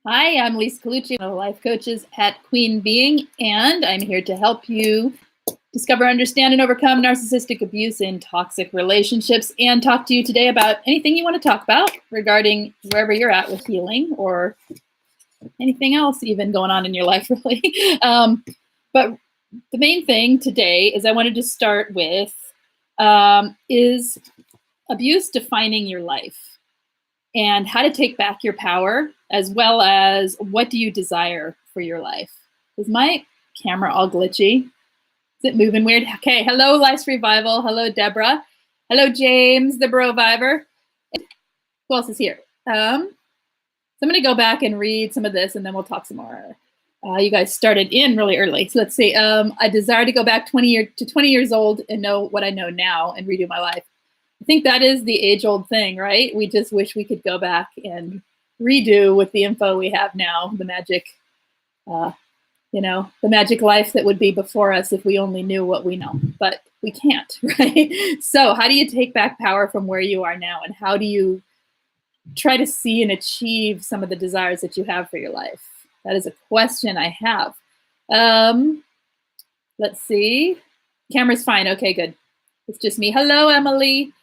Hi, I'm Lise Colucci, one of the life coaches at Queen Being, and I'm here to help you discover, understand, and overcome narcissistic abuse in toxic relationships, and talk to you today about anything you want to talk about regarding wherever you're at with healing or anything else even going on in your life, really. But the main thing today is I wanted to start with is abuse defining your life and how to take back your power, as well as what do you desire for your life. Is my camera all glitchy? Is it moving weird? Okay, hello, Life's Revival. Hello, Deborah. Hello, James, the Broviver. Who else is here? So I'm going to go back and read some of this, and then we'll talk some more. You guys started in really early. So let's see. I desire to go back 20 years old and know what I know now and redo my life. I think that is the age-old thing, right? We just wish we could go back and redo with the info we have now, the magic, the magic life that would be before us if we only knew what we know. But we can't, right? So how do you take back power from where you are now? And how do you try to see and achieve some of the desires that you have for your life? That is a question I have. Let's see. Camera's fine. Okay, good. It's just me. Hello, Emily.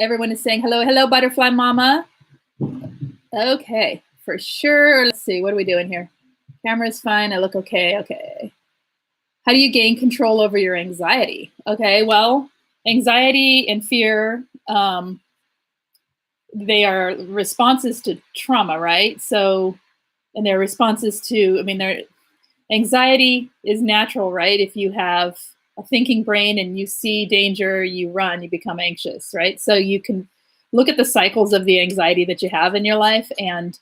Everyone is saying hello. Hello, Butterfly Mama. Okay, for sure. Let's see. What are we doing here? Camera's fine. I look okay. Okay. How do you gain control over your anxiety? Okay, well, anxiety and fear, they are responses to trauma, right? So, and they're responses to, anxiety is natural, right? If you have a thinking brain and you see danger, you run, you become anxious, right? So you can look at the cycles of the anxiety that you have in your life and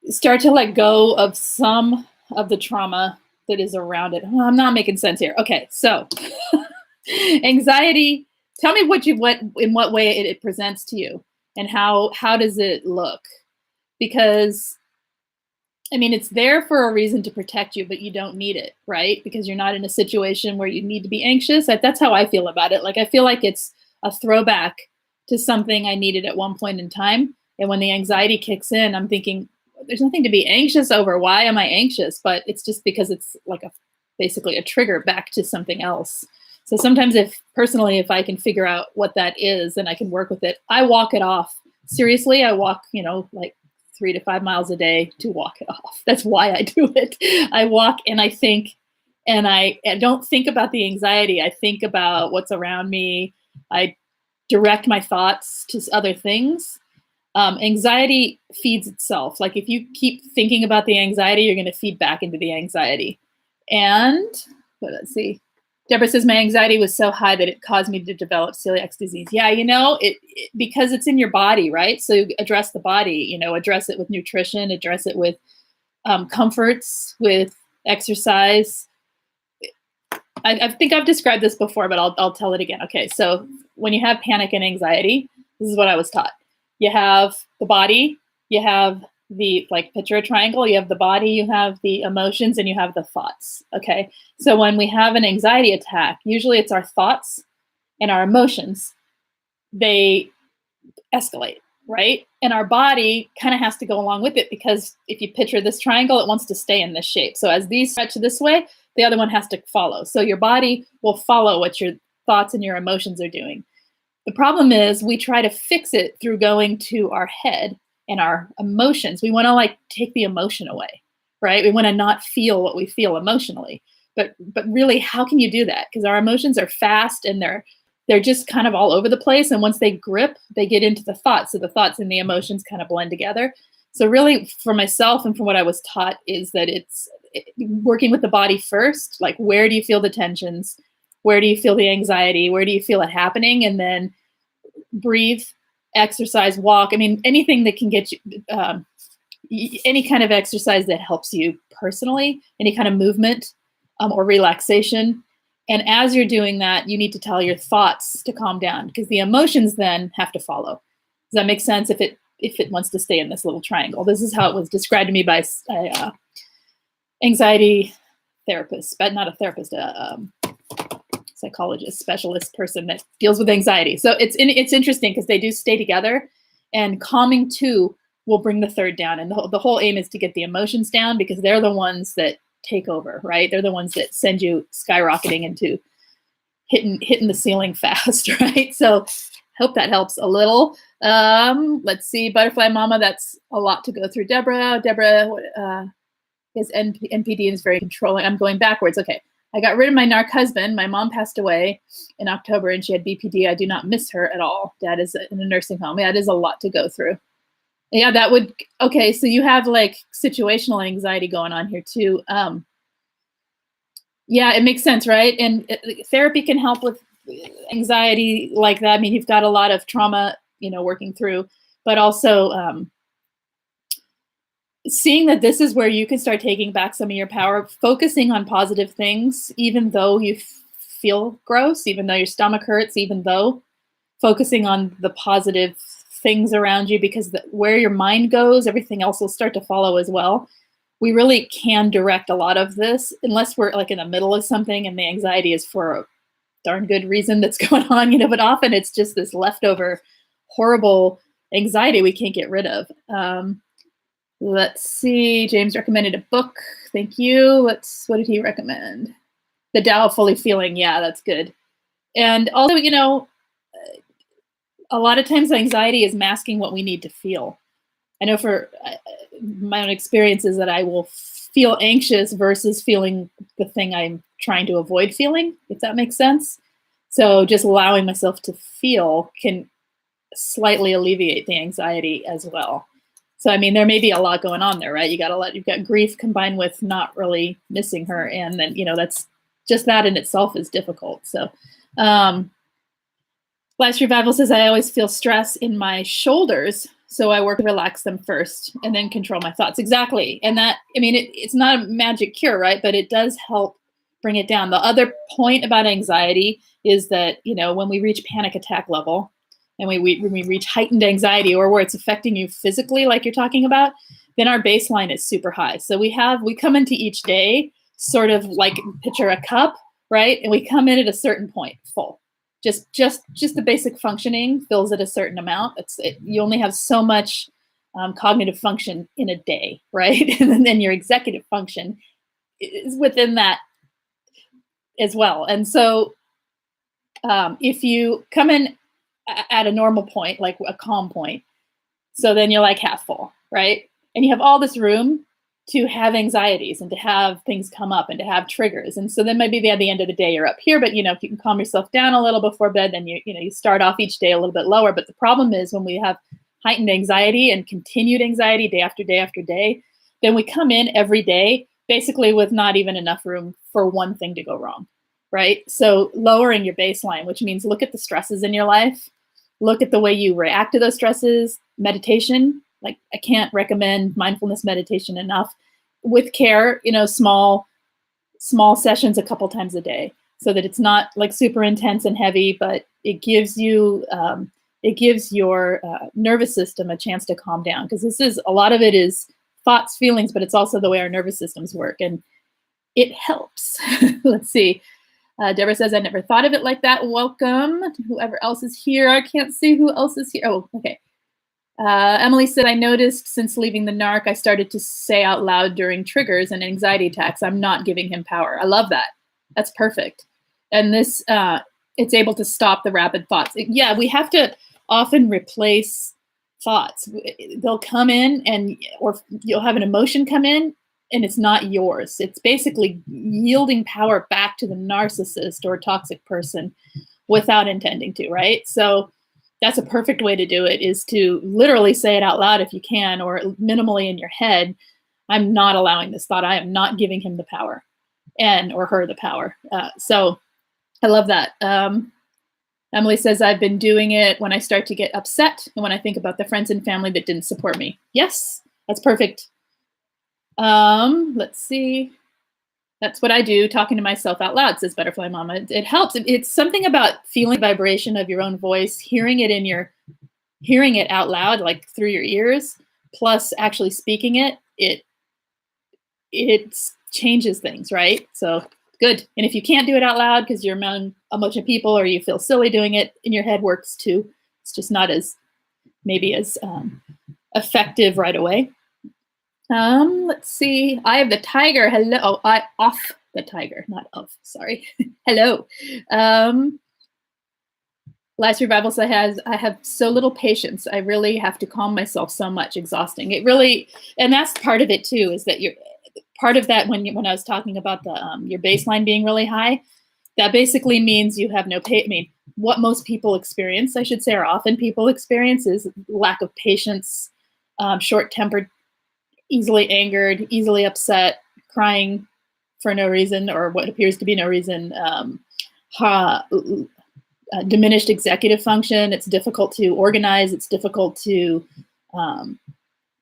start to let go of some of the trauma that is around it. Oh, I'm not making sense here. Okay, so anxiety, tell me in what way it presents to you and how does it look? Because it's there for a reason to protect you, but you don't need it, right? Because you're not in a situation where you need to be anxious. That's how I feel about it. Like, I feel like it's a throwback to something I needed at one point in time. And when the anxiety kicks in, I'm thinking, there's nothing to be anxious over. Why am I anxious? But it's just because it's like basically a trigger back to something else. So sometimes if I can figure out what that is and I can work with it, I walk it off. Seriously, I walk, like 3 to 5 miles a day to walk it off. That's why I do it. I walk and I think, and I don't think about the anxiety. I think about what's around me. I direct my thoughts to other things. Anxiety feeds itself. Like, if you keep thinking about the anxiety, you're going to feed back into the anxiety. And let's see. Deborah says, my anxiety was so high that it caused me to develop celiac disease. Yeah, because it's in your body, right? So address the body, address it with nutrition, address it with comforts, with exercise. I think I've described this before, but I'll tell it again. Okay, so when you have panic and anxiety, this is what I was taught. You have the body, you have picture a triangle, you have the body, you have the emotions, and you have the thoughts. Okay. So when we have an anxiety attack, usually it's our thoughts and our emotions, they escalate, right? And our body kind of has to go along with it, because if you picture this triangle, it wants to stay in this shape. So as these stretch this way, the other one has to follow. So your body will follow what your thoughts and your emotions are doing. The problem is we try to fix it through going to our head and our emotions. We want to take the emotion away, right? We want to not feel what we feel emotionally. But really, how can you do that? Because our emotions are fast and they're just kind of all over the place. And once they grip, they get into the thoughts. So the thoughts and the emotions kind of blend together. So really, for myself and from what I was taught, is that it's working with the body first. Like, where do you feel the tensions? Where do you feel the anxiety? Where do you feel it happening? And then breathe, exercise, walk. Anything that can get you, any kind of exercise that helps you personally, any kind of movement or relaxation. And as you're doing that, you need to tell your thoughts to calm down, because the emotions then have to follow. Does that make sense? If it wants to stay in this little triangle. This is how it was described to me by anxiety therapist, but not a therapist, psychologist, specialist person that deals with anxiety. So it's interesting because they do stay together. And calming 2 will bring the 3rd down. And the whole aim is to get the emotions down, because they're the ones that take over, right? They're the ones that send you skyrocketing into hitting the ceiling fast, right? So hope that helps a little. Let's see, Butterfly Mama, that's a lot to go through. Deborah is NPD and is very controlling. I'm going backwards. Okay. I got rid of my narc husband. My mom passed away in October and she had BPD. I do not miss her at all. Dad is in a nursing home. Yeah, it is a lot to go through. Yeah, that would, okay, so you have like situational anxiety going on here too. Yeah, it makes sense, right? And therapy can help with anxiety like that. I mean, you've got a lot of trauma, working through, but also seeing that this is where you can start taking back some of your power, focusing on positive things, even though you feel gross, even though your stomach hurts, even though focusing on the positive things around you, because where your mind goes, everything else will start to follow as well. We really can direct a lot of this, unless we're like in the middle of something and the anxiety is for a darn good reason that's going on, but often it's just this leftover horrible anxiety we can't get rid of. Let's see, James recommended a book. Thank you. What did he recommend? The Tao of Fully Feeling. Yeah, that's good. And also, a lot of times anxiety is masking what we need to feel. I know for my own experiences that I will feel anxious versus feeling the thing I'm trying to avoid feeling, if that makes sense. So just allowing myself to feel can slightly alleviate the anxiety as well. So, I mean, there may be a lot going on there, right? You've got grief combined with not really missing her. And then, that's just that in itself is difficult. So, Last Revival says, I always feel stress in my shoulders. So I work to relax them first and then control my thoughts. Exactly. And that, I mean, it's not a magic cure, right? But it does help bring it down. The other point about anxiety is that, when we reach panic attack level and when we reach heightened anxiety, or where it's affecting you physically, like you're talking about, then our baseline is super high. So we come into each day sort of like picture a cup, right? And we come in at a certain point full. Just the basic functioning fills at a certain amount. You only have so much cognitive function in a day, right? And then your executive function is within that as well. And so if you come in at a normal point, like a calm point, so then you're like half full, right? And you have all this room to have anxieties and to have things come up and to have triggers. And so then maybe at the end of the day, you're up here, but if you can calm yourself down a little before bed, then you start off each day a little bit lower. But the problem is when we have heightened anxiety and continued anxiety day after day after day, then we come in every day basically with not even enough room for one thing to go wrong, right? So lowering your baseline, which means look at the stresses in your life, look at the way you react to those stresses, meditation. Like, I can't recommend mindfulness meditation enough. With care, small sessions a couple times a day, so that it's not like super intense and heavy, but it gives you, it gives your nervous system a chance to calm down. Because a lot of it is thoughts, feelings, but it's also the way our nervous systems work, and it helps. Let's see. Deborah says, I never thought of it like that. Welcome to whoever else is here. I can't see who else is here. Oh, okay. Emily said, I noticed since leaving the narc, I started to say out loud during triggers and anxiety attacks, I'm not giving him power. I love that. That's perfect. And this, it's able to stop the rapid thoughts. Yeah, we have to often replace thoughts. They'll come in or you'll have an emotion come in and it's not yours. It's basically yielding power back to the narcissist or toxic person without intending to, right? So that's a perfect way to do it, is to literally say it out loud if you can, or minimally in your head. I'm not allowing this thought. I am not giving him the power or her the power. So I love that. Emily says, I've been doing it when I start to get upset and when I think about the friends and family that didn't support me. Yes, that's perfect. Let's see. That's what I do, talking to myself out loud, says Butterfly Mama. It helps. It's something about feeling the vibration of your own voice, hearing it out loud, like through your ears, plus actually speaking it. It changes things, right? So good. And if you can't do it out loud because you're among a bunch of people or you feel silly doing it, in your head works too. It's just not as maybe as effective right away. Let's see. I have the tiger. Hello. Oh, I off the tiger, not of. Sorry. Hello. Last Revival says, I have so little patience. I really have to calm myself so much. Exhausting. It really, and that's part of it too, is that you're part of that when I was talking about the your baseline being really high, that basically means you have no I mean, what most people experience, I should say, or often people experience, is lack of patience, short-tempered, easily angered, easily upset, crying for no reason or what appears to be no reason, diminished executive function. It's difficult to organize. It's difficult to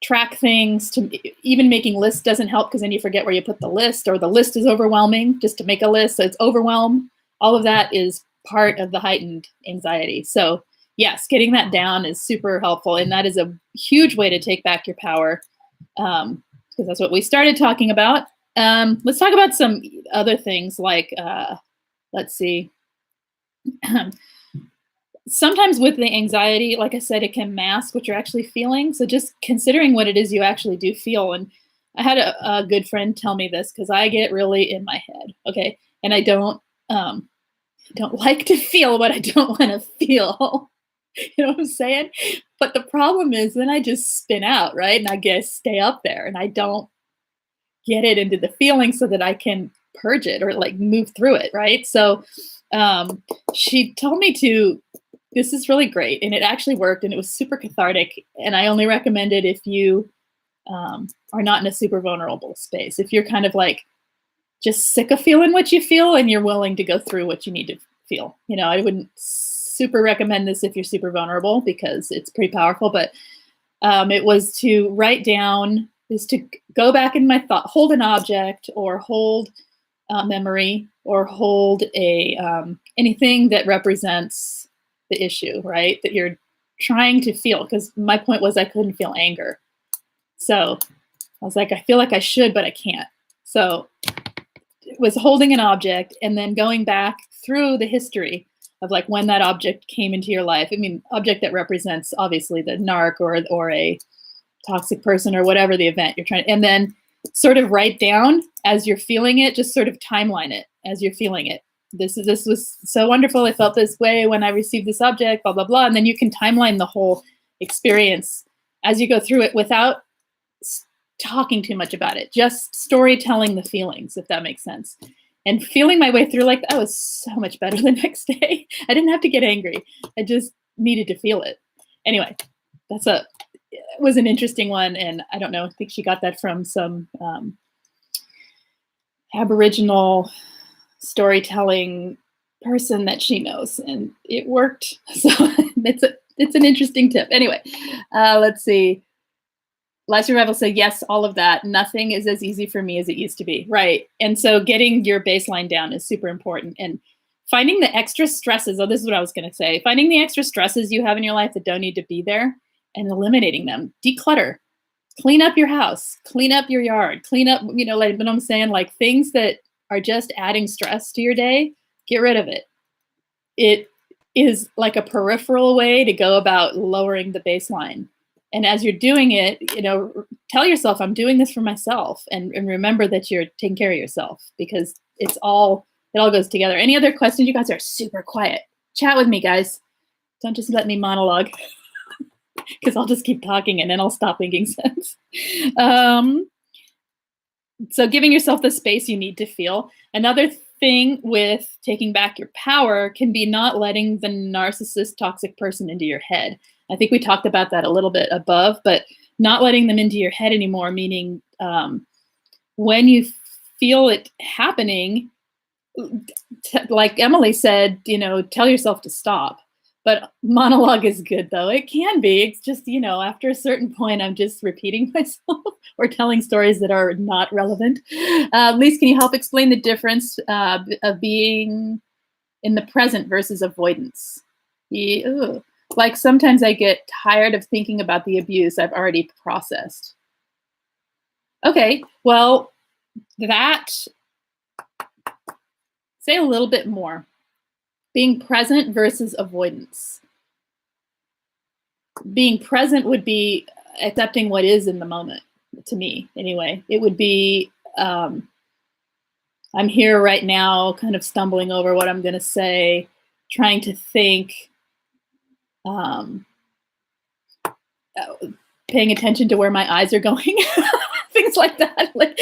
track things. To even making lists doesn't help because then you forget where you put the list, or the list is overwhelming just to make a list. So it's overwhelm. All of that is part of the heightened anxiety. So yes, getting that down is super helpful. And that is a huge way to take back your power, because that's what we started talking about. Let's talk about some other things like, let's see. Sometimes with the anxiety, like I said, it can mask what you're actually feeling. So just considering what it is you actually do feel. And I had a good friend tell me this because I get really in my head. Okay. And I don't like to feel what I don't want to feel. You know what I'm saying? But the problem is then I just spin out, right? And I guess stay up there and I don't get it into the feeling so that I can purge it or like move through it, right? So she told me to, this is really great, and it actually worked, and it was super cathartic, and I only recommend it if you are not in a super vulnerable space. If you're kind of like just sick of feeling what you feel and you're willing to go through what you need to feel. You know, I wouldn't super recommend this if you're super vulnerable because it's pretty powerful, but it was to write down, is to go back in my thought, hold an object or hold memory or hold a anything that represents the issue, right? That you're trying to feel. Because my point was I couldn't feel anger. So I was like, I feel like I should, but I can't. So it was holding an object and then going back through the history of like when that object came into your life. I mean, object that represents obviously the narc or a toxic person or whatever the event you're trying, and then sort of write down as you're feeling it, just sort of timeline it as you're feeling it. This was so wonderful. I felt this way when I received this object, blah, blah, blah. And then you can timeline the whole experience as you go through it without talking too much about it, just storytelling the feelings, if that makes sense. And feeling my way through like that was so much better the next day. I didn't have to get angry. I just needed to feel it. Anyway, it was an interesting one. And I don't know, I think she got that from some Aboriginal storytelling person that she knows, and it worked. So it's an interesting tip. Anyway, let's see. Last Revival said, yes, all of that. Nothing is as easy for me as it used to be. Right. And so getting your baseline down is super important. And finding the extra stresses, this is what I was going to say, finding the extra stresses you have in your life that don't need to be there and eliminating them. Declutter. Clean up your house. Clean up your yard. Clean up, like what I'm saying, like things that are just adding stress to your day, get rid of it. It is like a peripheral way to go about lowering the baseline. And as you're doing it, tell yourself, I'm doing this for myself. And remember that you're taking care of yourself because it all goes together. Any other questions? You guys are super quiet. Chat with me, guys. Don't just let me monologue because I'll just keep talking and then I'll stop making sense. So giving yourself the space you need to feel. Another thing with taking back your power can be not letting the narcissist toxic person into your head. I think we talked about that a little bit above, but not letting them into your head anymore, meaning when you feel it happening, like Emily said, tell yourself to stop. But monologue is good, though. It can be. It's just, after a certain point, I'm just repeating myself or telling stories that are not relevant. Lise, can you help explain the difference of being in the present versus avoidance? Like sometimes I get tired of thinking about the abuse I've already processed. Okay, well, say a little bit more. Being present versus avoidance. being present would be accepting what is in the moment, to me anyway. It would be, I'm here right now, kind of stumbling over what I'm going to say, trying to think, paying attention to where my eyes are going, things like that. Like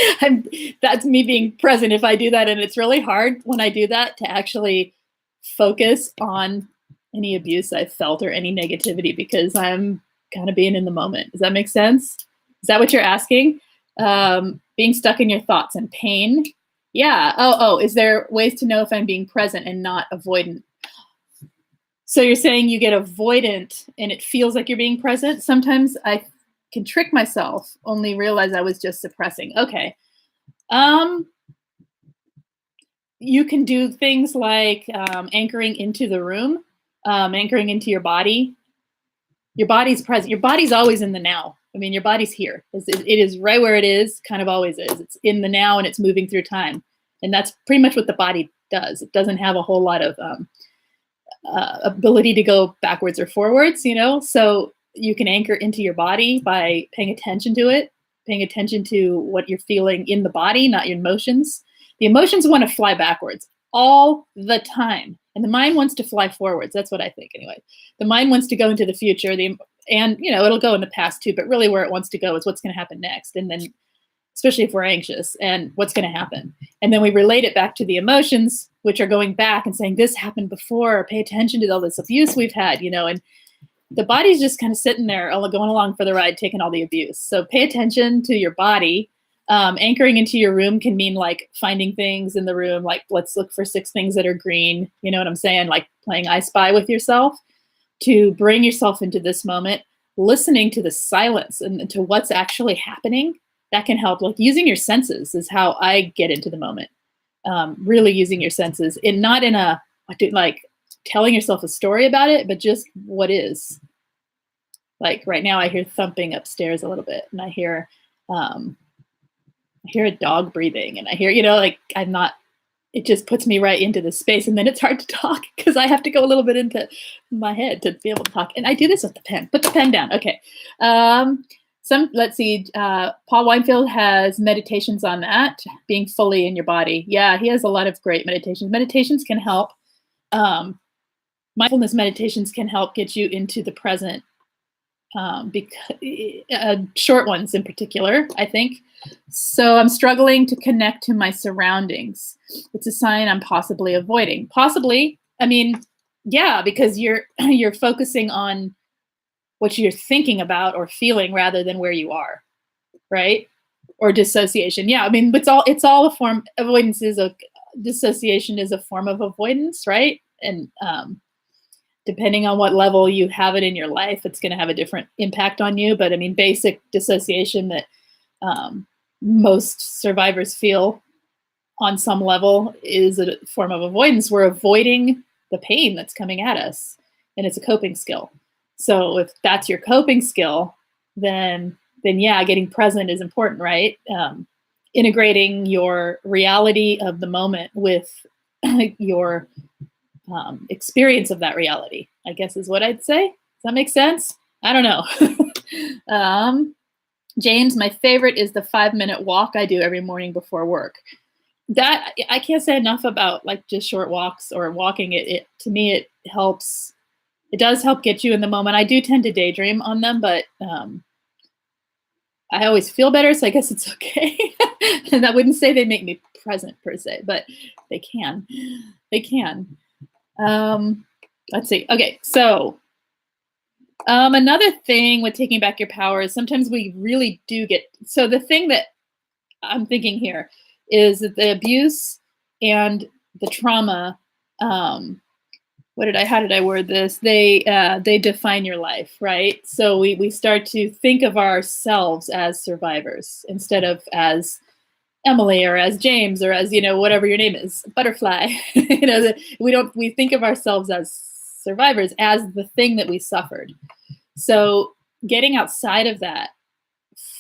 that's me being present if I do that. And it's really hard when I do that to actually focus on any abuse I've felt or any negativity, because I'm kind of being in the moment. Does that make sense? Is that what you're asking? Being stuck in your thoughts and pain. Yeah. Oh, is there ways to know if I'm being present and not avoidant? So you're saying you get avoidant and it feels like you're being present. Sometimes I can trick myself, only realize I was just suppressing. Okay. You can do things like anchoring into the room, anchoring into your body. Your body's present. Your body's always in the now. I mean, your body's here. It is right where it is, kind of always is. It's in the now and it's moving through time. And that's pretty much what the body does. It doesn't have a whole lot of ability to go backwards or forwards, you know? So you can anchor into your body by paying attention to it, paying attention to what you're feeling in the body, not your emotions. The emotions want to fly backwards all the time. And the mind wants to fly forwards. That's what I think anyway. The mind wants to go into the future, and you know, it'll go in the past too, but really where it wants to go is what's going to happen next. And then, especially if we're anxious, and what's going to happen. And then we relate it back to the emotions, which are going back and saying, this happened before, or pay attention to all this abuse we've had, you know, and the body's just kind of sitting there going along for the ride, taking all the abuse. So pay attention to your body. Anchoring into your room can mean like finding things in the room, like let's look for 6 things that are green. You know what I'm saying? Like playing I Spy with yourself to bring yourself into this moment, listening to the silence and to what's actually happening. That can help. Like using your senses is how I get into the moment. Really using your senses, and not in a like telling yourself a story about it, but just what is. Like right now, I hear thumping upstairs a little bit, and I hear a dog breathing, and I hear, you know, like I'm not. It just puts me right into the space, and then it's hard to talk because I have to go a little bit into my head to be able to talk. And I do this with the pen. Put the pen down. Okay. Let's see. Paul Weinfeld has meditations on that, being fully in your body. Yeah, he has a lot of great meditations. Meditations can help. Mindfulness meditations can help get you into the present. Because short ones in particular, I think. So I'm struggling to connect to my surroundings. It's a sign I'm possibly avoiding. Possibly, I mean, yeah, because you're focusing on what you're thinking about or feeling rather than where you are, right? Or dissociation. Yeah, I mean, it's all a form. Avoidance is dissociation is a form of avoidance, right? And depending on what level you have it in your life, it's going to have a different impact on you. But I mean, basic dissociation that most survivors feel on some level is a form of avoidance. We're avoiding the pain that's coming at us, and it's a coping skill. So if that's your coping skill, then yeah, getting present is important, right? Integrating your reality of the moment with your experience of that reality, I guess is what I'd say. Does that make sense? I don't know. James, my favorite is the 5-minute walk I do every morning before work. That I can't say enough about, like just short walks or walking. It to me, it helps. It does help get you in the moment. I do tend to daydream on them, but I always feel better, so I guess it's okay. And I wouldn't say they make me present per se, but they can. They can. Let's see. Okay, so another thing with taking back your power is sometimes we really do get. So the thing that I'm thinking here is that the abuse and the trauma. How did I word this? They define your life, right? So we start to think of ourselves as survivors instead of as Emily or as James or as, you know, whatever your name is, Butterfly. You know, we think of ourselves as survivors, as the thing that we suffered. So getting outside of that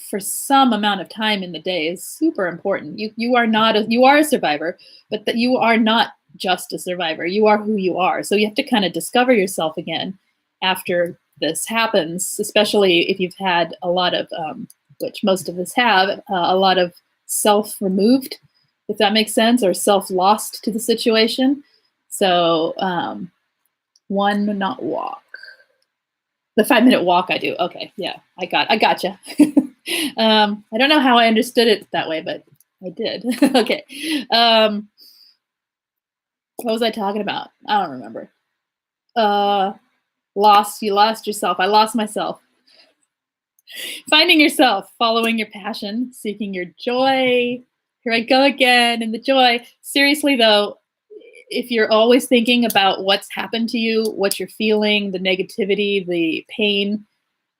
for some amount of time in the day is super important. You are a survivor, but that you are not just a survivor. You are who you are. So you have to kind of discover yourself again after this happens, especially if you've had a lot of, which most of us have, a lot of self removed, if that makes sense, or self lost to the situation. So one not walk. The 5-minute walk I do. Okay, yeah, I gotcha. I don't know how I understood it that way, but I did. Okay. What was I talking about? I don't remember. You lost yourself. I lost myself. Finding yourself, following your passion, seeking your joy. Here I go again, and the joy. Seriously though, if you're always thinking about what's happened to you, what you're feeling, the negativity, the pain,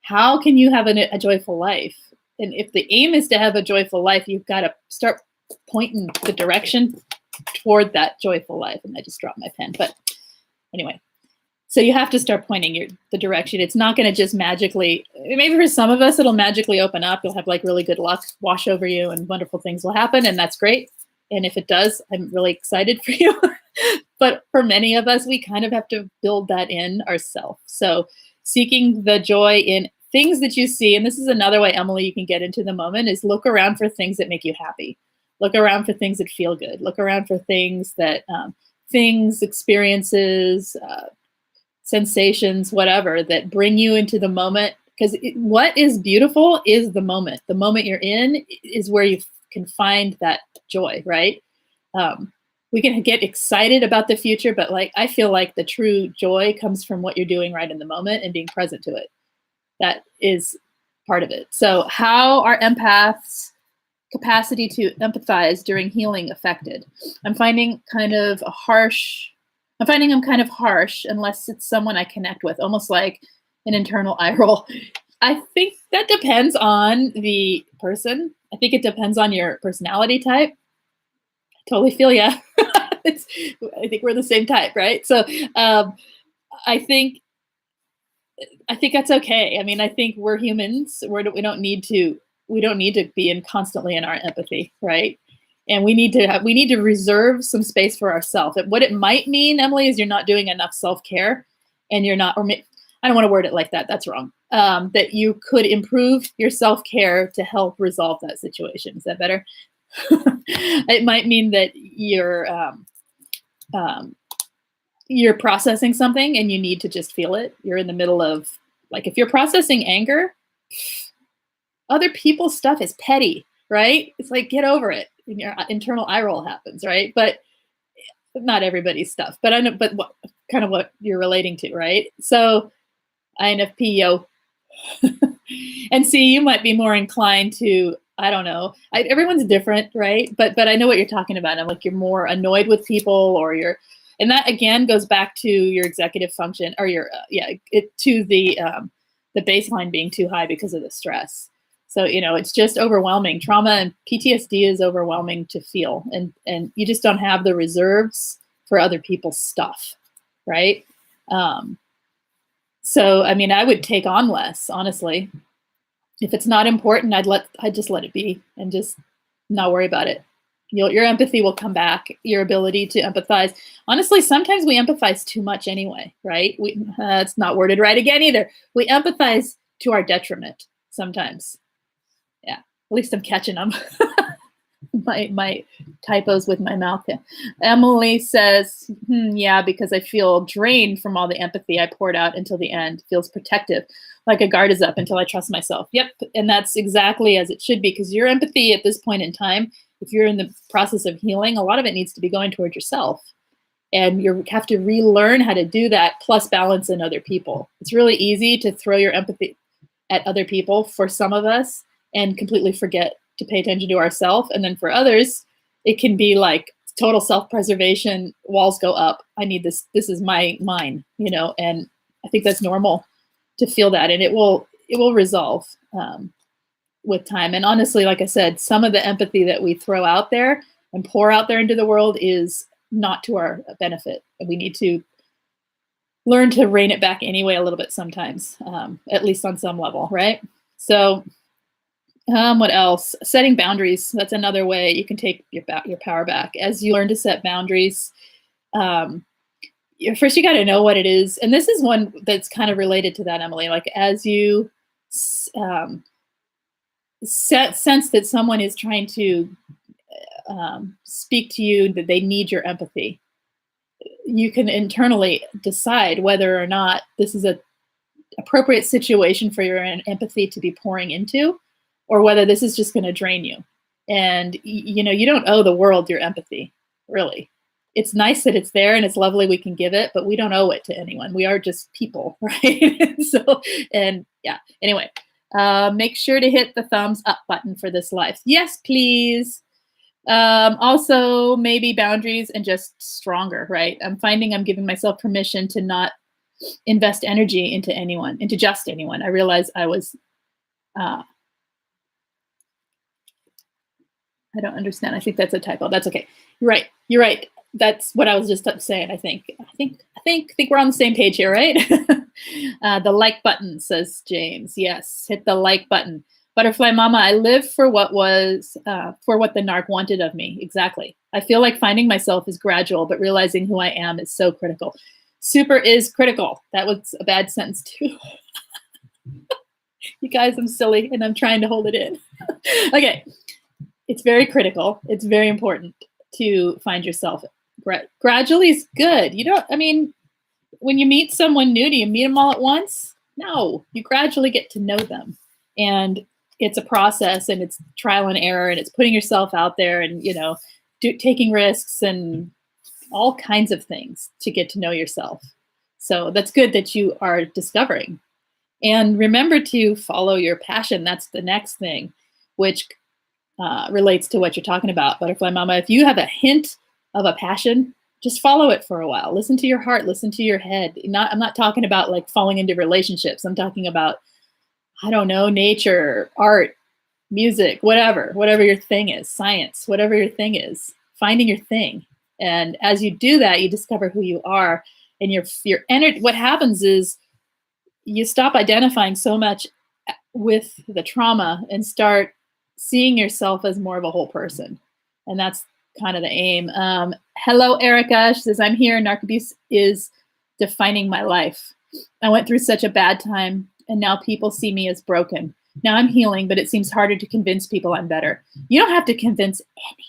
how can you have a joyful life? And if the aim is to have a joyful life, you've got to start pointing the direction toward that joyful life. And I just dropped my pen, but anyway. So you have to start pointing the direction. It's not going to just magically, maybe for some of us, it'll magically open up. You'll have like really good luck wash over you and wonderful things will happen. And that's great. And if it does, I'm really excited for you. But for many of us, we kind of have to build that in ourselves. So seeking the joy in things that you see, and this is another way, Emily, you can get into the moment, is look around for things that make you happy. Look around for things that feel good. Look around for things that, experiences, sensations, whatever, that bring you into the moment. Because what is beautiful is the moment. The moment you're in is where you can find that joy, right? We can get excited about the future, but like I feel like the true joy comes from what you're doing right in the moment and being present to it. That is part of it. So how are empaths' capacity to empathize during healing affected? I'm finding I'm kind of harsh unless it's someone I connect with, almost like an internal eye roll. I think that depends on the person. I think it depends on your personality type. I totally feel ya. I think we're the same type, right? So I think that's okay. I mean, I think we're humans. We don't need to be constantly in our empathy, right? And we need to reserve some space for ourselves. What it might mean, Emily, is you're not doing enough self-care, and I don't want to word it like that. That's wrong. That you could improve your self-care to help resolve that situation. Is that better? It might mean that you're processing something and you need to just feel it. You're in the middle of, like, if you're processing anger, other people's stuff is petty, right? It's like, get over it. And your internal eye roll happens, right? But not everybody's stuff. But I know, but what you're relating to, right? So INFP, yo. And see, you might be more inclined to, I don't know. Everyone's different, right? But I know what you're talking about. I'm like, you're more annoyed with people, and that again goes back to your executive function, or to the baseline being too high because of the stress. So, it's just overwhelming. Trauma and PTSD is overwhelming to feel, and you just don't have the reserves for other people's stuff, right? So, I mean, I would take on less, honestly. If it's not important, I'd just let it be and just not worry about it. Your empathy will come back, your ability to empathize. Honestly, sometimes we empathize too much anyway, right? It's not worded right again either. We empathize to our detriment sometimes. Yeah, at least I'm catching them. my typos with my mouth. Yeah. Emily says, yeah, because I feel drained from all the empathy I poured out until the end. Feels protective, like a guard is up until I trust myself. Yep, and that's exactly as it should be, because your empathy at this point in time, if you're in the process of healing, a lot of it needs to be going toward yourself. And you have to relearn how to do that, plus balance in other people. It's really easy to throw your empathy at other people for some of us and completely forget to pay attention to ourselves. And then for others, it can be like total self-preservation, walls go up. I need this. This is mine, and I think that's normal to feel that. And it will resolve with time. And honestly, like I said, some of the empathy that we throw out there and pour out there into the world is not to our benefit. And we need to learn to rein it back anyway a little bit sometimes, at least on some level, right? So what else? Setting boundaries. That's another way you can take your power back. As you learn to set boundaries, first you got to know what it is. And this is one that's kind of related to that, Emily. Like as you um, sense that someone is trying to speak to you, that they need your empathy, you can internally decide whether or not this is a appropriate situation for your empathy to be pouring into, or whether this is just going to drain you. And you know, you don't owe the world your empathy, really. It's nice that it's there and it's lovely we can give it, but we don't owe it to anyone. We are just people, right? So, and yeah, anyway, make sure to hit the thumbs up button for this live. Yes, please. Also, maybe boundaries and just stronger, right? I'm finding I'm giving myself permission to not invest energy into anyone, into just anyone. I realized I was, I don't understand. I think that's a typo. That's okay. You're right. You're right. That's what I was just saying. I think we're on the same page here, right? The like button, says James. Yes, hit the like button. Butterfly Mama, I live for what the narc wanted of me. Exactly. I feel like finding myself is gradual, but realizing who I am is so critical. Super is critical. That was a bad sentence too. You guys, I'm silly and I'm trying to hold it in. Okay. It's very critical. It's very important to find yourself. Gradually is good. You don't, I mean, when you meet someone new, do you meet them all at once? No, you gradually get to know them. And it's a process, and it's trial and error, and it's putting yourself out there and, you know, taking risks and all kinds of things to get to know yourself. So that's good that you are discovering. And remember to follow your passion. That's the next thing, which relates to what you're talking about, Butterfly Mama. If you have a hint of a passion, just follow it for a while. Listen to your heart, listen to your head. I'm not talking about like falling into relationships. I'm talking about, I don't know, nature, art, music, whatever your thing is, science, whatever your thing is, finding your thing. And as you do that, you discover who you are, and your energy. What happens is you stop identifying so much with the trauma and start seeing yourself as more of a whole person. And that's kind of the aim. Hello, Erica. She says, I'm here. Narc abuse is defining my life. I went through such a bad time, and now people see me as broken. Now I'm healing, but it seems harder to convince people I'm better. You don't have to convince anyone.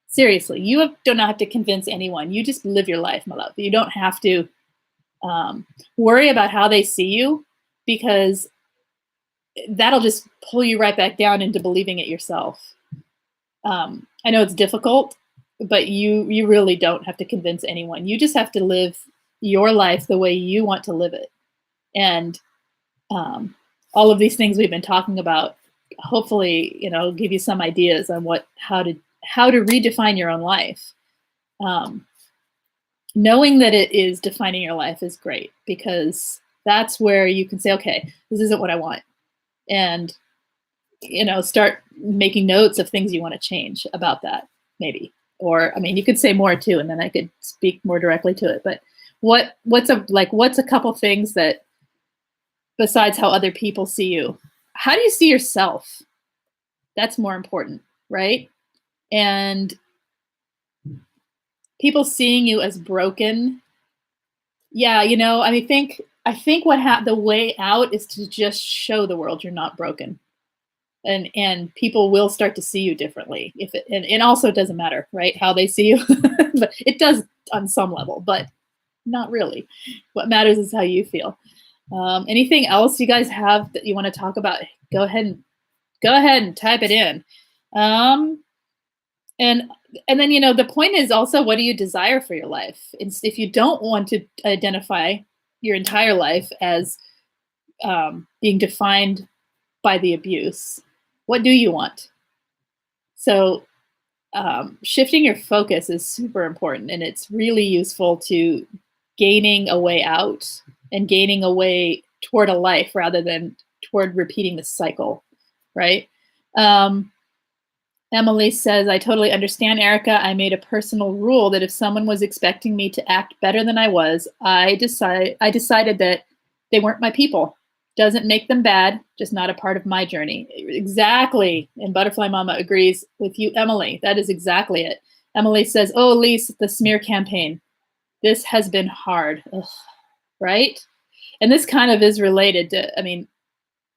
Seriously, you do not have to convince anyone. You just live your life, my love. You don't have to worry about how they see you, because that'll just pull you right back down into believing it yourself. I know it's difficult, but you really don't have to convince anyone. You just have to live your life the way you want to live it. And all of these things we've been talking about, hopefully, you know, give you some ideas on how to redefine your own life. Knowing that it is defining your life is great, because that's where you can say, okay, this isn't what I want. And, you know, start making notes of things you want to change about that, maybe. Or, I mean, you could say more too, and then I could speak more directly to it. But what's a couple things that, besides how other people see you, how do you see yourself? That's more important, right? And people seeing you as broken. Yeah, you know, I mean, I think the way out is to just show the world you're not broken. And people will start to see you differently. And also it doesn't matter, right, how they see you. But it does on some level, but not really. What matters is how you feel. Anything else you guys have that you want to talk about? Go ahead and type it in. And then, you know, the point is also, what do you desire for your life? If you don't want to identify your entire life as being defined by the abuse, what do you want? So shifting your focus is super important, and it's really useful to gaining a way out and gaining a way toward a life rather than toward repeating the cycle, right? Emily says, I totally understand, Erica. I made a personal rule that if someone was expecting me to act better than I was, I decided that they weren't my people. Doesn't make them bad, just not a part of my journey. Exactly. And Butterfly Mama agrees with you, Emily. That is exactly it. Emily says, oh, Lise, the smear campaign. This has been hard. Ugh, right? And this kind of is related to, I mean,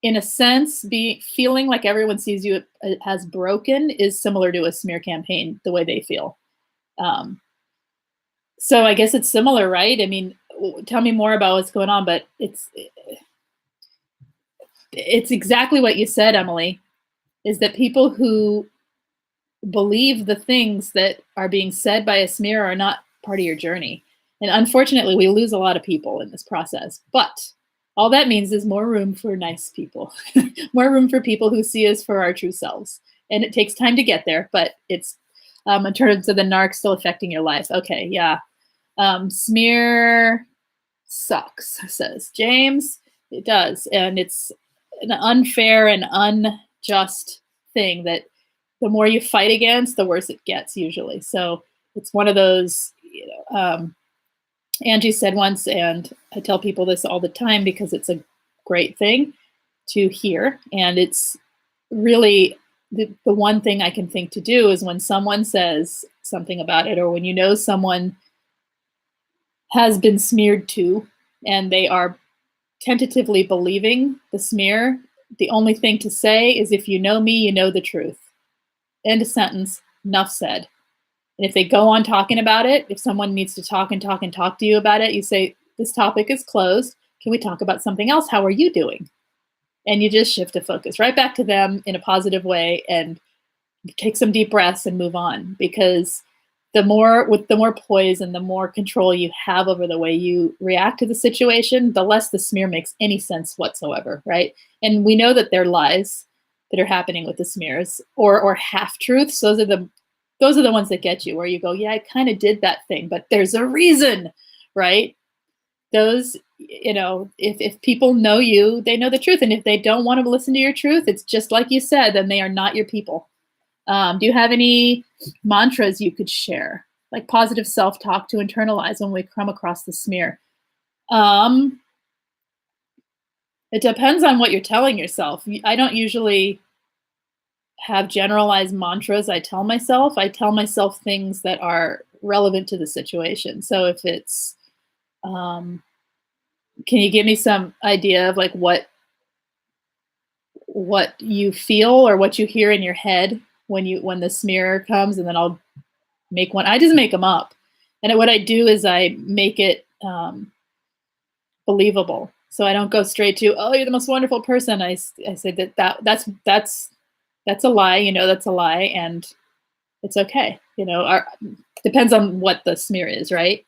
in a sense, feeling like everyone sees you as broken is similar to a smear campaign, the way they feel. Um, so I guess it's similar, right? I mean, tell me more about what's going on, but it's exactly what you said, Emily, is that people who believe the things that are being said by a smear are not part of your journey. And unfortunately, we lose a lot of people in this process. But all that means is more room for nice people, more room for people who see us for our true selves. And it takes time to get there, but it's in terms of the narc still affecting your life. Okay, yeah. Smear sucks, says James. It does. And it's an unfair and unjust thing that the more you fight against, the worse it gets usually. So it's one of those, Angie said once, and I tell people this all the time because it's a great thing to hear. And it's really the one thing I can think to do is when someone says something about it, or when you know someone has been smeared to, and they are tentatively believing the smear, the only thing to say is, if you know me, you know the truth. End of sentence, enough said. And if they go on talking about it, if someone needs to talk and talk and talk to you about it, you say, this topic is closed. Can we talk about something else? How are you doing? And you just shift the focus right back to them in a positive way and take some deep breaths and move on. Because the more poise and the more control you have over the way you react to the situation, the less the smear makes any sense whatsoever, right? And we know that they're lies that are happening with the smears, or half truths. Those are the ones that get you, where you go, yeah, I kind of did that thing, but there's a reason, right? Those, if people know you, they know the truth. And if they don't want to listen to your truth, it's just like you said, then they are not your people. Do you have any mantras you could share, like positive self-talk to internalize when we come across the smear? It depends on what you're telling yourself. I don't usually have generalized mantras I tell myself. I tell myself things that are relevant to the situation. So if it's, can you give me some idea of like what you feel or what you hear in your head when the smear comes, and then I'll make one. I just make them up. And what I do is I make it believable. So I don't go straight to, oh, you're the most wonderful person. I say that's a lie, that's a lie, and it's okay. Depends on what the smear is, right?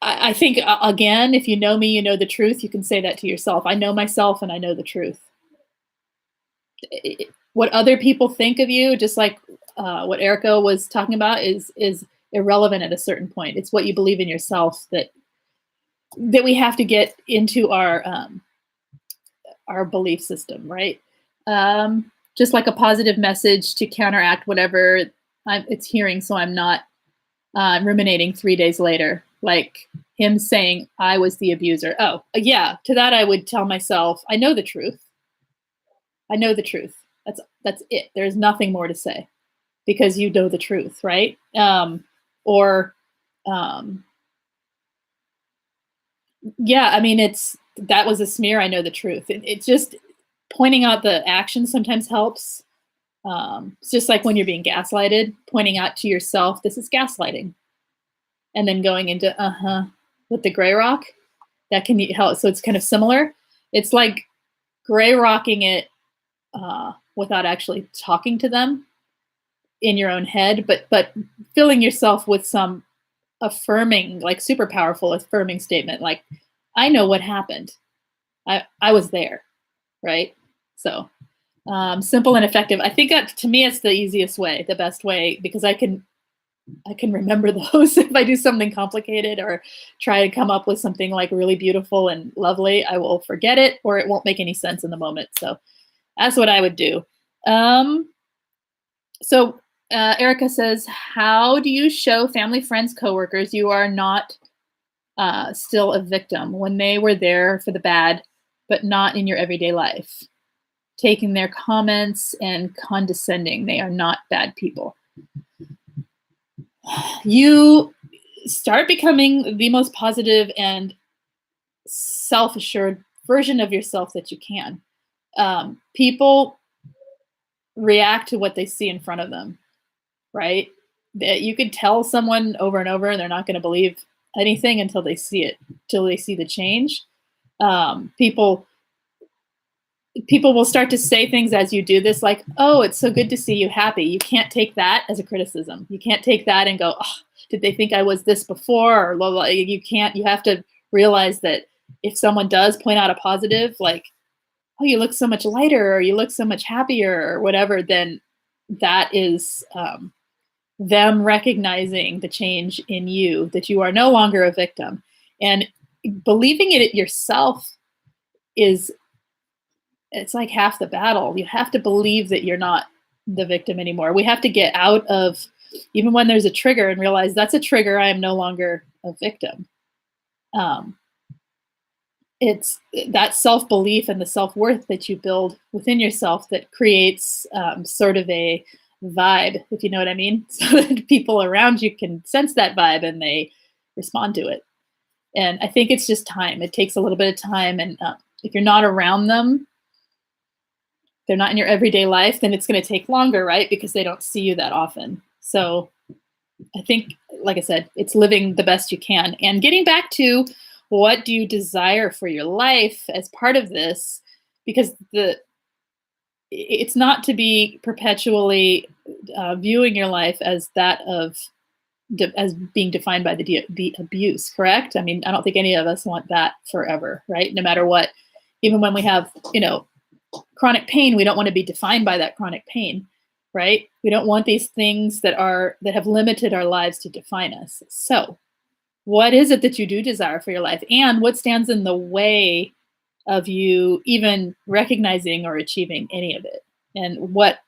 I think, again, if you know me, you know the truth. You can say that to yourself. I know myself and I know the truth. What other people think of you, just like what Erica was talking about, is irrelevant at a certain point. It's what you believe in yourself that we have to get into our belief system, right? Just like a positive message to counteract whatever it's hearing, so I'm not ruminating 3 days later, like him saying I was the abuser. Oh, yeah. To that, I would tell myself, I know the truth. I know the truth. That's it. There's nothing more to say, because you know the truth, right? Yeah, I mean, that was a smear. I know the truth. It's just pointing out the action sometimes helps. It's just like when you're being gaslighted, pointing out to yourself, this is gaslighting. And then going into, with the gray rock, that can help. So it's kind of similar. It's like gray rocking it without actually talking to them in your own head, but filling yourself with some affirming, like super powerful affirming statement, like, I know what happened. I was there, right? So simple and effective. I think that, to me, it's the easiest way, the best way, because I can remember those. If I do something complicated or try to come up with something like really beautiful and lovely, I will forget it, or it won't make any sense in the moment. So that's what I would do. So Erica says, how do you show family, friends, coworkers you are not still a victim when they were there for the bad, but not in your everyday life? Taking their comments and condescending. They are not bad people. You start becoming the most positive and self-assured version of yourself that you can. People react to what they see in front of them, right? That you could tell someone over and over and they're not going to believe anything until they see it, until they see the change. People will start to say things as you do this, like, oh, it's so good to see you happy. You can't take that as a criticism. You can't take that and go, oh, did they think I was this before? Or blah, blah. You can't. You have to realize that if someone does point out a positive, like, oh, you look so much lighter, or you look so much happier, or whatever, then that is them recognizing the change in you, that you are no longer a victim. And believing it yourself it's like half the battle. You have to believe that you're not the victim anymore. We have to get out of, even when there's a trigger, and realize that's a trigger. I am no longer a victim. It's that self-belief and the self-worth that you build within yourself that creates sort of a vibe, if you know what I mean, so that people around you can sense that vibe and they respond to it. And I think it's just time. It takes a little bit of time. And if you're not around them, they're not in your everyday life, then it's going to take longer, right? Because they don't see you that often. So I think, like I said, it's living the best you can. And getting back to what do you desire for your life as part of this, because it's not to be perpetually viewing your life as that of as being defined by the abuse, correct? I mean, I don't think any of us want that forever, right? No matter what, even when we have, chronic pain, we don't want to be defined by that chronic pain, right? We don't want these things that have limited our lives to define us. So what is it that you do desire for your life, and what stands in the way of you even recognizing or achieving any of it? And what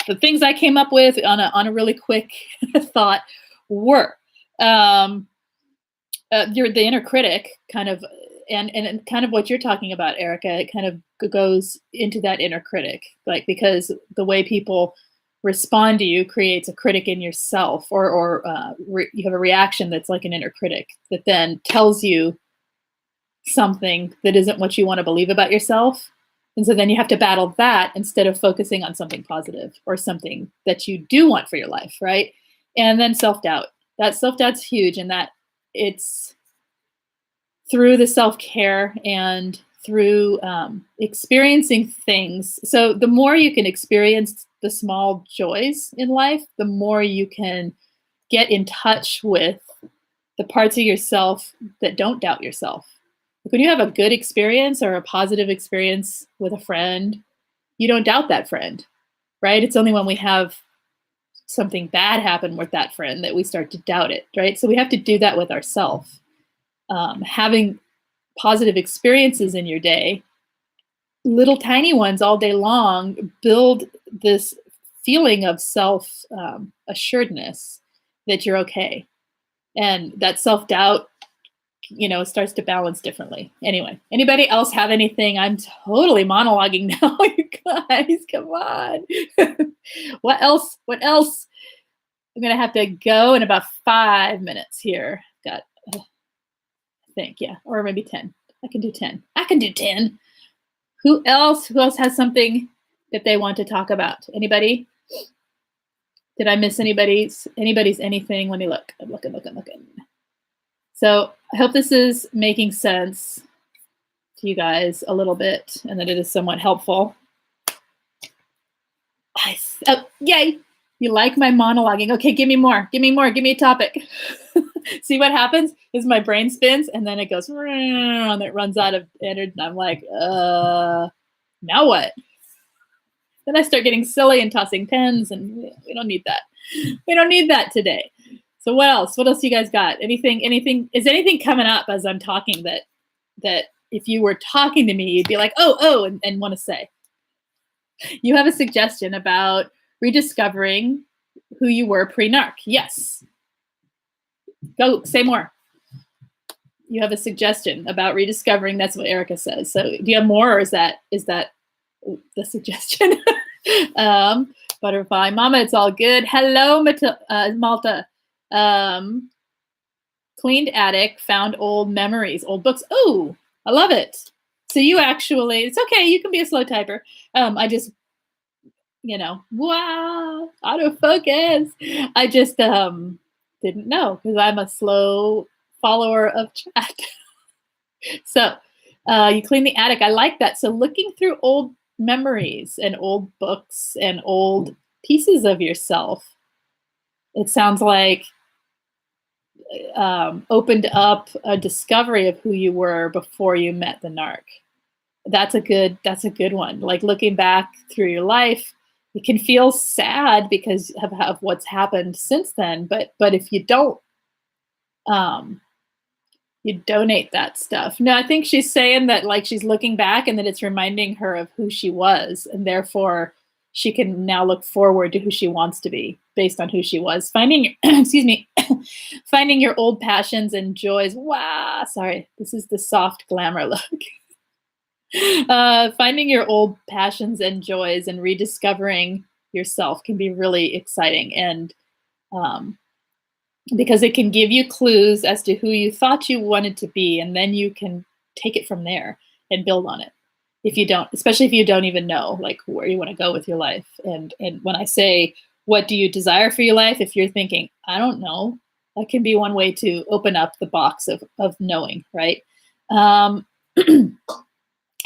the things I came up with on a really quick thought were the inner critic kind of, and kind of what you're talking about, Erica, it kind of goes into that inner critic, like, because the way people respond to you creates a critic in yourself, or you have a reaction that's like an inner critic that then tells you something that isn't what you want to believe about yourself. And so then you have to battle that instead of focusing on something positive or something that you do want for your life, right? And then self-doubt. That self-doubt's huge, and that it's through the self-care and through experiencing things. So the more you can experience the small joys in life, the more you can get in touch with the parts of yourself that don't doubt yourself. Like when you have a good experience or a positive experience with a friend, you don't doubt that friend, right? It's only when we have something bad happen with that friend that we start to doubt it, right? So we have to do that with ourselves. Having positive experiences in your day, little tiny ones all day long, build this feeling of self-assuredness that you're okay. And that self-doubt, starts to balance differently. Anyway, anybody else have anything? I'm totally monologuing now, you guys, come on. What else? I'm going to have to go in about 5 minutes here. Got think, yeah, or maybe 10. I can do 10. Who else has something that they want to talk about? Anybody? Did I miss anybody's anything? Let me look. I'm looking. So I hope this is making sense to you guys a little bit, and that it is somewhat helpful. Yay! You like my monologuing? Okay, give me more. Give me a topic. See what happens is my brain spins and then it goes and it runs out of energy. And I'm like, now what? Then I start getting silly and tossing pens, and we don't need that. We don't need that today. So what else? What else you guys got? Anything? Is anything coming up as I'm talking that if you were talking to me, you'd be like, oh, and want to say? You have a suggestion about rediscovering who you were pre-narc. Yes. Go, say more. You have a suggestion about rediscovering. That's what Erica says. So do you have more, or is that the suggestion? Butterfly. Mama, it's all good. Hello, Malta. cleaned attic, found old memories, old books. Oh, I love it. So you actually, it's okay. You can be a slow typer. I just, wow, autofocus. I just didn't know because I'm a slow follower of chat. So you clean the attic. I like that. So looking through old memories and old books and old pieces of yourself, it sounds like opened up a discovery of who you were before you met the narc. That's a good one. Like looking back through your life, it can feel sad because of what's happened since then. But if you don't, you donate that stuff. No, I think she's saying that like she's looking back and that it's reminding her of who she was, and therefore she can now look forward to who she wants to be based on who she was. Finding, excuse me, finding your old passions and joys. Wow, sorry, this is the soft glamour look. Finding your old passions and joys and rediscovering yourself can be really exciting, and because it can give you clues as to who you thought you wanted to be, and then you can take it from there and build on it. If you don't, especially if you don't even know like where you want to go with your life. And when I say, what do you desire for your life? If you're thinking, I don't know, that can be one way to open up the box of knowing, right? I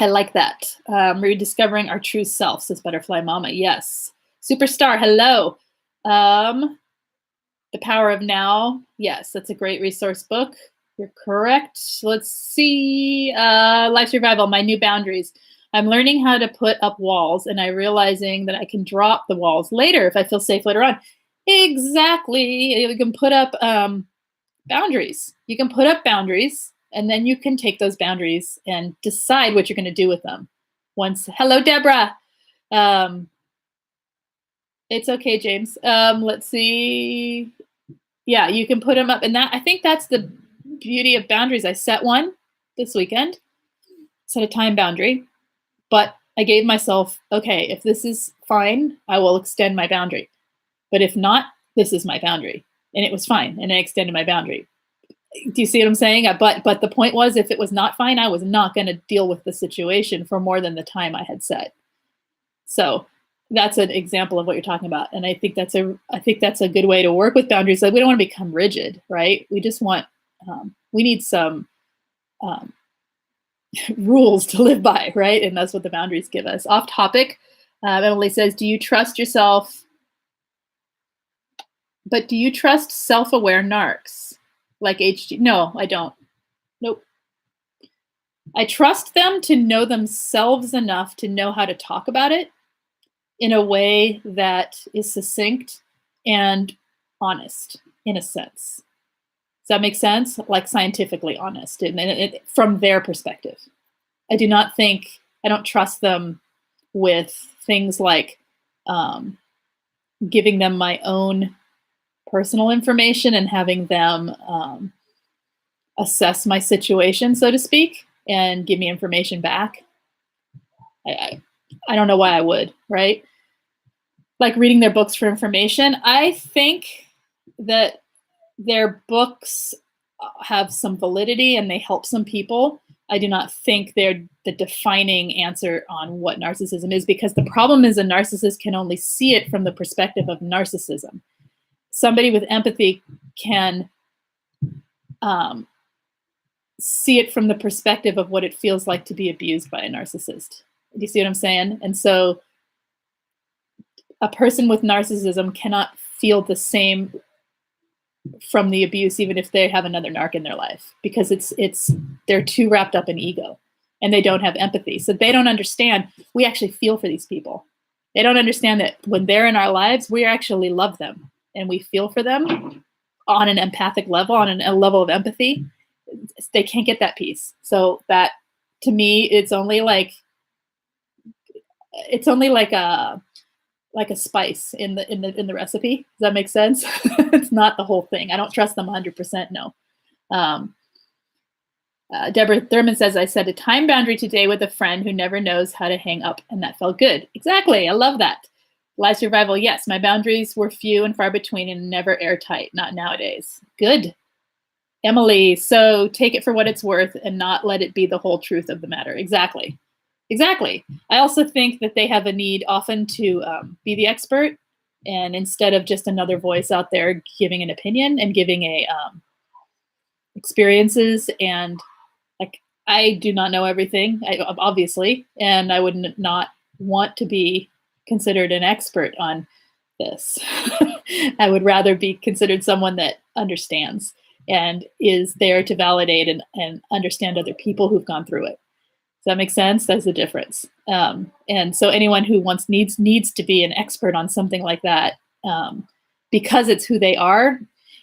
like that. Rediscovering our true self, says Butterfly Mama. Yes. Superstar, hello. The Power of Now. Yes, that's a great resource book. You're correct. Let's see. Life Survival, My New Boundaries. I'm learning how to put up walls, and I'm realizing that I can drop the walls later if I feel safe later on. Exactly. You can put up boundaries. You can put up boundaries, and then you can take those boundaries and decide what you're going to do with them. Hello, Deborah. It's okay, James. Let's see. Yeah, you can put them up, and I think that's the beauty of boundaries. I set one this weekend, set a time boundary, but I gave myself, okay, if this is fine, I will extend my boundary. But if not, this is my boundary. And it was fine, and I extended my boundary. Do you see what I'm saying? But the point was, if it was not fine, I was not going to deal with the situation for more than the time I had set. So that's an example of what you're talking about. And I think that's a good way to work with boundaries. Like, we don't want to become rigid, right? We just want, we need some rules to live by, right? And that's what the boundaries give us. Off topic, Emily says, do you trust yourself? But do you trust self-aware narcs like HG? No, I don't. Nope. I trust them to know themselves enough to know how to talk about it in a way that is succinct and honest, in a sense. Does that make sense? Like scientifically honest, and from their perspective. I don't trust them with things like giving them my own personal information and having them assess my situation, so to speak, and give me information back. I don't know why I would, right? Like reading their books for information. I think that their books have some validity and they help some people. I do not think they're the defining answer on what narcissism is, because the problem is a narcissist can only see it from the perspective of narcissism. Somebody with empathy can see it from the perspective of what it feels like to be abused by a narcissist. Do you see what I'm saying? And so a person with narcissism cannot feel the same from the abuse, even if they have another narc in their life, because they're too wrapped up in ego and they don't have empathy. So they don't understand. We actually feel for these people. They don't understand that when they're in our lives, we actually love them and we feel for them on an empathic level, on a level of empathy. They can't get that piece. So that, to me, it's only like a spice in the recipe. Does that make sense? It's not the whole thing. I don't trust them 100%. No. Deborah Thurman says, I set a time boundary today with a friend who never knows how to hang up, and that felt good. Exactly. I love that. Live Survival. Yes, my boundaries were few and far between and never airtight. Not nowadays. Good. Emily, so take it for what it's worth and not let it be the whole truth of the matter. Exactly. Exactly. I also think that they have a need often to be the expert, and instead of just another voice out there giving an opinion and giving a experiences, and like, I do not know everything, obviously, and I would not want to be considered an expert on this. I would rather be considered someone that understands and is there to validate and understand other people who've gone through it. Does that make sense? That's the difference. And so anyone who needs to be an expert on something like that, because it's who they are,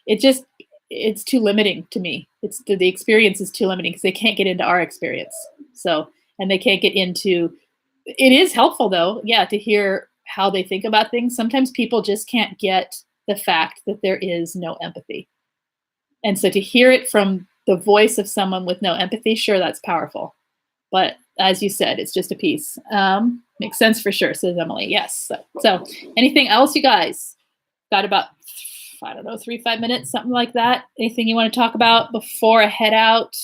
it's too limiting to me. It's the experience is too limiting because they can't get into our experience. So, and they can't get into. It is helpful though, yeah, to hear how they think about things. Sometimes people just can't get the fact that there is no empathy, and so to hear it from the voice of someone with no empathy, sure, that's powerful. But as you said, it's just a piece. Makes sense for sure, says Emily. Yes. So anything else, you guys? Got about, I don't know, 3-5 minutes, something like that. Anything you want to talk about before I head out?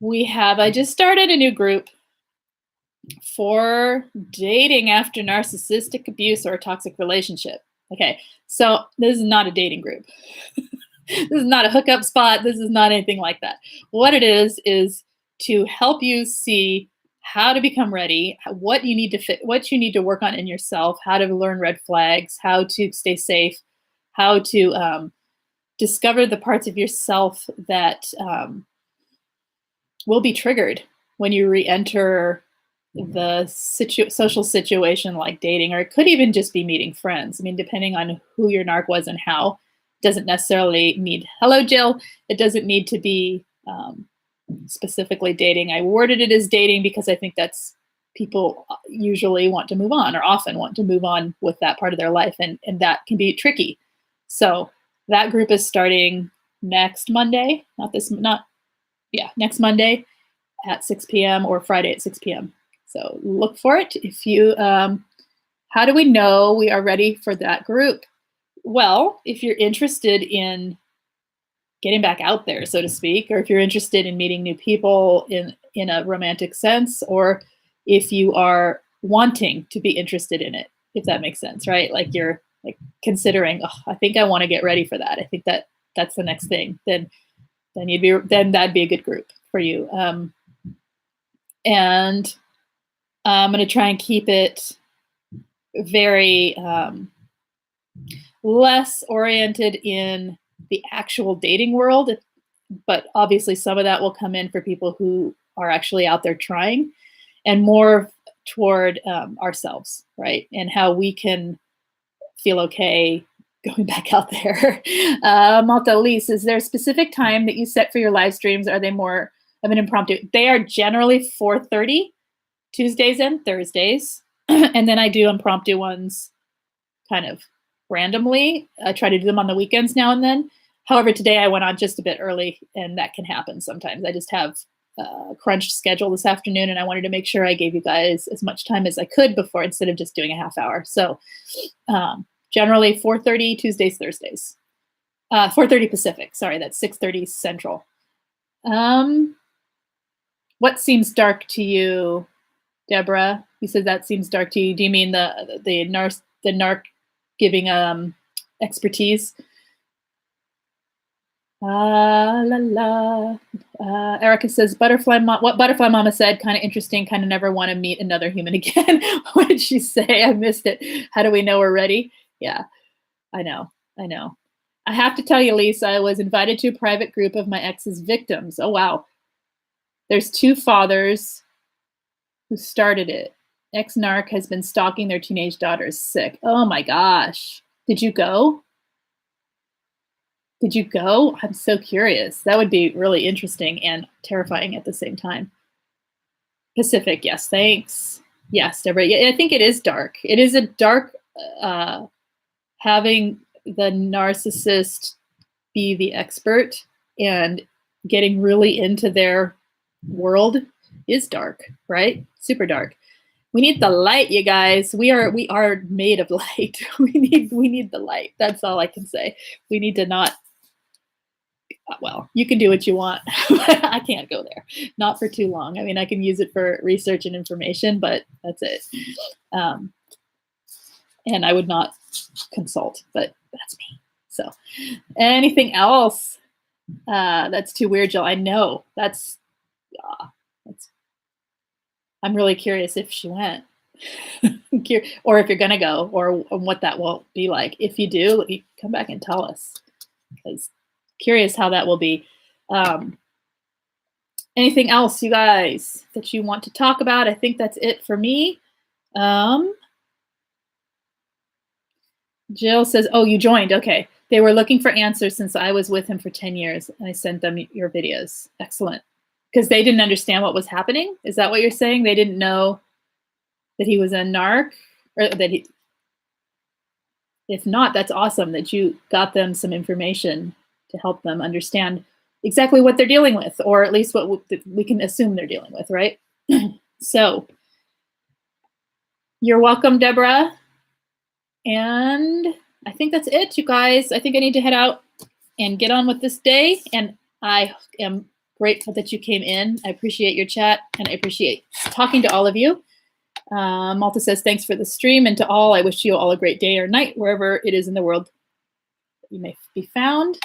I just started a new group for dating after narcissistic abuse or a toxic relationship. Okay, so this is not a dating group. This is not a hookup spot. This is not anything like that. What it is to help you see how to become ready, what you need to work on in yourself, how to learn red flags, how to stay safe, how to discover the parts of yourself that will be triggered when you re-enter the social situation like dating, or it could even just be meeting friends. I mean, depending on who your narc was and how, doesn't necessarily need, hello, Jill. It doesn't need to be specifically dating. I worded it as dating because I think that's people usually want to move on, or often want to move on with that part of their life. And that can be tricky. So that group is starting next Monday, next Monday at 6 p.m. or Friday at 6 p.m. So look for it. If you, how do we know we are ready for that group? Well, if you're interested in getting back out there, so to speak, or if you're interested in meeting new people in a romantic sense, or if you are wanting to be interested in it, if that makes sense, right? Like you're like considering, oh, I think I want to get ready for that. I think that's the next thing. Then that'd be a good group for you. And I'm going to try and keep it very less oriented in the actual dating world, but obviously some of that will come in for people who are actually out there trying, and more toward ourselves, right? And how we can feel okay going back out there. Malta, Lise, is there a specific time that you set for your live streams? Are they more of an impromptu? They are generally 4:30, Tuesdays and Thursdays. And then I do impromptu ones kind of randomly. I try to do them on the weekends now and then. However, today I went on just a bit early, and that can happen sometimes. I just have a crunched schedule this afternoon, and I wanted to make sure I gave you guys as much time as I could before, instead of just doing a half hour. So generally 4:30 Tuesdays, Thursdays. 4:30 Pacific, sorry, that's 6:30 Central. What seems dark to you, Deborah? You said that seems dark to you. Do you mean the narc giving expertise? Erica says, what Butterfly Mama said, kind of interesting, kind of never want to meet another human again. What did she say? I missed it. How do we know we're ready? Yeah, I know. I have to tell you, Lisa, I was invited to a private group of my ex's victims. Oh, wow. There's 2 fathers who started it. Ex-narc has been stalking their teenage daughters. Sick. Oh my gosh. Did you go? I'm so curious. That would be really interesting and terrifying at the same time. Pacific, yes, thanks. Yes, Deborah. Yeah, I think it is dark. It is a dark, having the narcissist be the expert and getting really into their world is dark, right? Super dark. We need the light, you guys. We are made of light. We need the light. That's all I can say. We need to not well, you can do what you want. I can't go there, not for too long. I mean, I can use it for research and information, but that's it. And I would not consult, but that's me. So anything else? That's too weird, Jill. I know that's I'm really curious if she went or if you're going to go or what that will be like. If you do, you come back and tell us, because curious how that will be. Anything else, you guys, that you want to talk about? I think that's it for me. Jill says, oh, you joined. Okay. They were looking for answers since I was with him for 10 years. And I sent them your videos. Excellent. Because they didn't understand what was happening. Is that what you're saying? They didn't know that he was a narc, or that he, if not, that's awesome that you got them some information to help them understand exactly what they're dealing with, or at least what we can assume they're dealing with, right? So you're welcome, Deborah. And I think that's it, you guys. I think I need to head out and get on with this day. And I am grateful that you came in. I appreciate your chat, and I appreciate talking to all of you. Malta says, thanks for the stream. And to all, I wish you all a great day or night, wherever it is in the world that you may be found.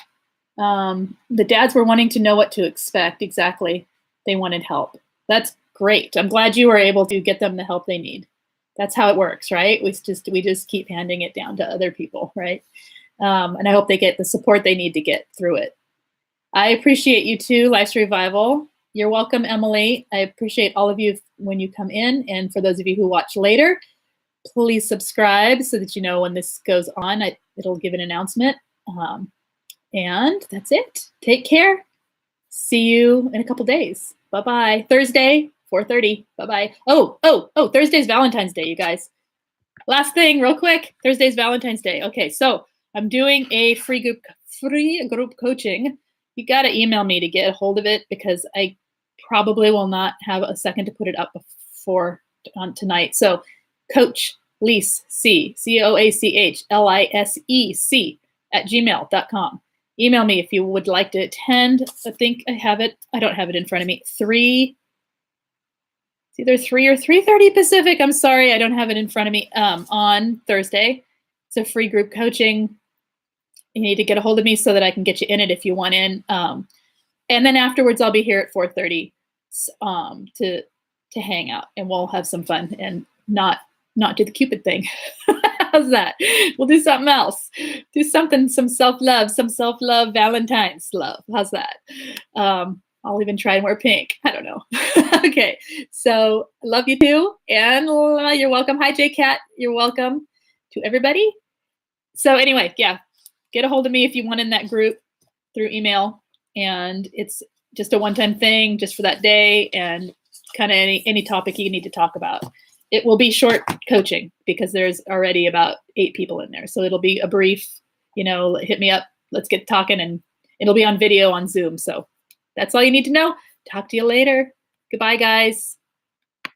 The dads were wanting to know what to expect. Exactly. They wanted help. That's great. I'm glad you were able to get them the help they need. That's how it works, right? We just keep handing it down to other people, right? And I hope they get the support they need to get through it. I appreciate you too, Life's Revival. You're welcome, Emily. I appreciate all of you when you come in. And for those of you who watch later, please subscribe so that you know when this goes on. It'll give an announcement. And that's it. Take care. See you in a couple days. Bye-bye. Thursday, 4:30. Bye-bye. Oh, Thursday's Valentine's Day, you guys. Last thing, real quick. Thursday's Valentine's Day. Okay, so I'm doing a free group coaching. You got to email me to get a hold of it, because I probably will not have a second to put it up before tonight. So Coach Lise, CoachLisec @gmail.com. Email me if you would like to attend. I think I have it. I don't have it in front of me. It's either 3 or 3:30 Pacific. I'm sorry, I don't have it in front of me. On Thursday. It's a free group coaching. You need to get a hold of me so that I can get you in it if you want in. And then afterwards, I'll be here at 4:30 to hang out, and we'll have some fun and not do the Cupid thing. How's that? We'll do something else. Do something, some self-love, Valentine's love. How's that? I'll even try and wear pink. I don't know. Okay. So love you too. And you're welcome. Hi, J-Cat. You're welcome to everybody. So anyway, yeah, get a hold of me if you want in that group through email. And it's just a one-time thing just for that day, and kind of any topic you need to talk about. It will be short coaching because there's already about 8 people in there. So it'll be a brief, hit me up, let's get talking, and it'll be on video on Zoom. So that's all you need to know. Talk to you later. Goodbye, guys.